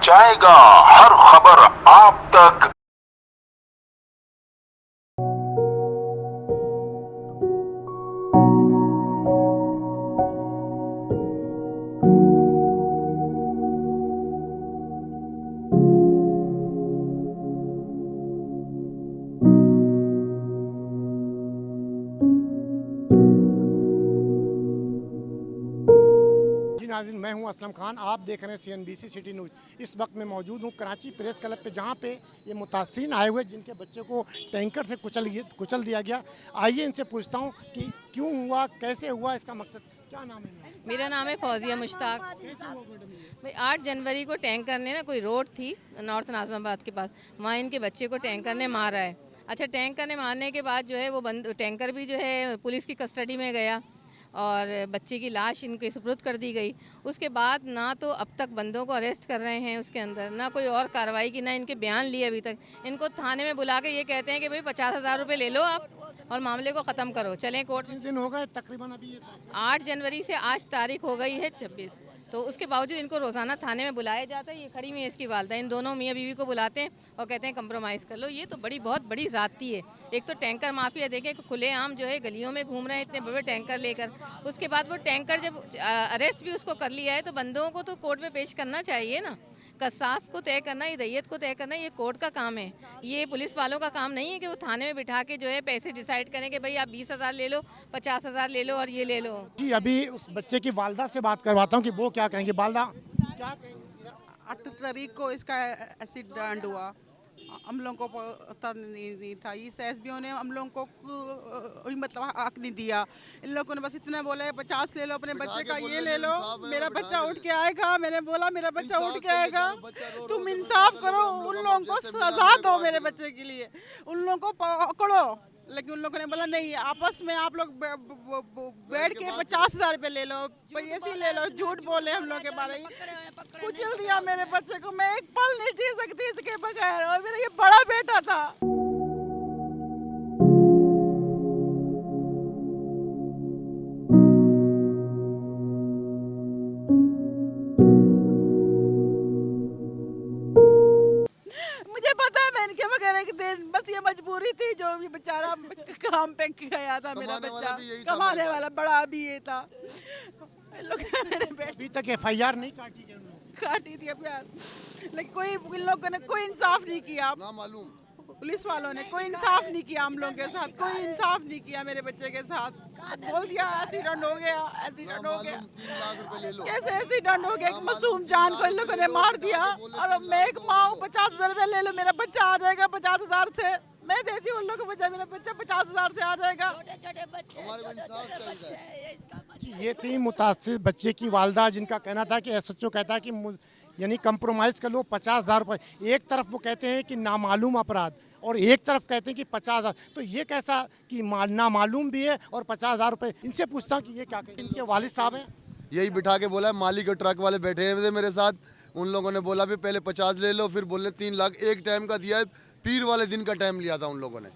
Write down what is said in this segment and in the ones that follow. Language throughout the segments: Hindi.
पहुंचाएगा हर खबर आप तक। जी नाज़रीन, मैं हूं असलम खान। आप देख रहे हैं CNBC सिटी न्यूज़। इस वक्त मैं मौजूद हूं कराची प्रेस क्लब पे, जहां पे ये मुतासरीन आए हुए जिनके बच्चे को टैंकर से कुचल दिया गया। आइए इनसे पूछता हूं कि क्यों हुआ, कैसे हुआ, इसका मकसद क्या। नाम है? मेरा नाम है फौजिया मुश्ताक। कैसे हुआ मैडम ये? भाई 8 जनवरी को टैंकर ने ना, कोई रोड थी नॉर्थ नाज़िमाबाद के पास, वहाँ इनके बच्चे को टैंकर ने मारा है। अच्छा, टैंकर ने मारने के बाद जो है वो टैंकर भी जो है पुलिस की कस्टडी में गया और बच्चे की लाश इनके सुपुर्द कर दी गई। उसके बाद ना तो अब तक बंदों को अरेस्ट कर रहे हैं उसके अंदर, ना कोई और कार्रवाई की, ना इनके बयान लिए अभी तक। इनको थाने में बुला के ये कहते हैं कि भाई 50,000 रुपये ले लो आप और मामले को ख़त्म करो, चलें कोर्ट। दिन हो गए तकरीबन अभी ये 8 जनवरी से आज तारीख हो गई है 26, तो उसके बावजूद इनको रोज़ाना थाने में बुलाया जाता है। ये खड़ी हुई है इसकी वालदा, इन दोनों मियाँ बीवी को बुलाते हैं और कहते हैं कंप्रोमाइज़ कर लो। ये तो बहुत बड़ी ज़्यादती है। एक तो टैंकर माफिया देखें कि खुलेआम जो है गलियों में घूम रहे हैं इतने बड़े टैंकर लेकर। उसके बाद वो टैंकर जब अरेस्ट भी उसको कर लिया है तो बंदों को तो कोर्ट में पेश करना चाहिए ना। कसास को तय करना, ये दैयत को तय करना, ये कोर्ट का काम है। ये पुलिस वालों का काम नहीं है कि वो थाने में बिठा के जो है पैसे डिसाइड करें कि भाई आप 20,000 ले लो, 50,000 ले लो और ये ले लो। जी, अभी उस बच्चे की वालदा से बात करवाता हूँ कि वो क्या कहेंगे। वालदा क्या कहेंगे? 8 तारीख को इसका एसिड ब्रांड हुआ। हम लोगों को पता नहीं था। इस एसबीओ ने हम लोगों को मतलब हक नहीं दिया। इन लोगों ने बस इतना बोला है 50 ले लो अपने बच्चे का, ये ले लो, मेरा बच्चा उठ के आएगा। मैंने बोला मेरा बच्चा उठ के आएगा, तुम इंसाफ करो, उन लोगों को सजा दो मेरे बच्चे के लिए, उन लोगों को पकड़ो। लेकिन उन लोगों ने बोला नहीं, आपस में आप लोग बैठ के 50,000 रुपये ले लो, ऐसे ले लो। झूठ बोले हम लोग के बारे में, कुचल दिया मेरे बच्चे को। मैं एक पल नहीं जी सकती इसके बगैर, और मेरा ये बड़ा बेटा था। मुझे पता है मैं इनके बगैर एक दिन, बस ये मजबूरी थी जो ये बेचारा काम पे गया था मेरा बच्चा, कमाने वाला बड़ा भी ये था। इन लोग मेरे अभी तक FIR नहीं काटी गई काटी थी प्यार, लेकिन कोई इन लोगों ने कोई इंसाफ नहीं किया। पुलिस वालों ने कोई इंसाफ नहीं किया हम लोगों के साथ, कोई इंसाफ नहीं किया मेरे बच्चे के साथ। बोल दिया एक्सीडेंट हो गया, एक्सीडेंट हो गया। कैसे एक्सीडेंट हो गया? एक मासूम जान को इन लोगों ने मार दिया। और मैं एक माँ हूँ, 50,000 रुपये ले लो, मेरा बच्चा आ जाएगा 50,000 से। मैं देती हूँ उन लोगों को बच्चा, मेरा बच्चा 50,000 से आ जाएगा। जी, ये थी मुतासिर बच्चे की वालदा, जिनका कहना था कि SHO कहता है कि यानी कंप्रोमाइज़ कर लो 50,000 रुपये। एक तरफ वो कहते हैं कि नामालूम अपराध और एक तरफ कहते हैं कि 50,000। तो ये कैसा कि नामालूम भी है और 50,000 रुपये? इनसे पूछता हूँ कि ये क्या कहें। इनके वालिद साहब हैं, यही बिठा के बोला, मालिक और ट्रक वाले बैठे हुए थे मेरे साथ। उन लोगों ने बोला भी पहले 50 ले लो, फिर बोले 3 लाख एक टाइम का दिया है। पीर वाले दिन का टाइम लिया था उन लोगों ने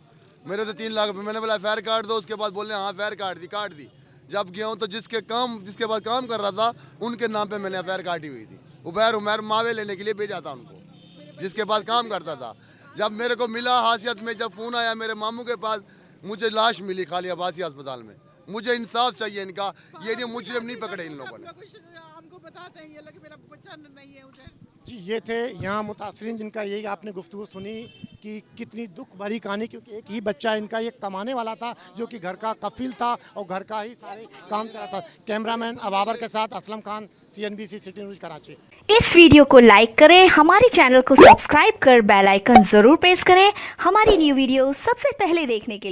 मेरे से 3 लाख। मैंने बोला FIR काट दो। उसके बाद बोले हाँ FIR काट दी। जब गया हूँ तो जिसके बाद काम कर रहा था उनके नाम पे मैंने FIR काटी हुई थी। उमर मावे लेने के लिए भेजा था उनको, जिसके पास काम करता था। जब मेरे को मिला हासियत में, जब फ़ोन आया मेरे मामू के पास, मुझे लाश मिली खाली आबासी अस्पताल में। मुझे इंसाफ चाहिए इनका। ये नहीं मुजरिम नहीं पकड़े इन लोगों ने। हमको बताते हैं ये लोग मेरा बच्चा नहीं है उधर। जी, ये थे यहाँ मुतासरीन, जिनका यही आपने गुफ्तगू सुनी कि कितनी दुख भरी कहानी। क्योंकि एक ही बच्चा इनका ये कमाने वाला था, जो कि घर का कफील था और घर का ही सारे काम चलाता। कैमरामैन अबाबर के साथ Aslam Khan, CNBC city news Karachi. इस वीडियो को लाइक करें, हमारे चैनल को सब्सक्राइब कर बेल आइकन जरूर प्रेस करें हमारी न्यू वीडियो सबसे पहले देखने के लिए।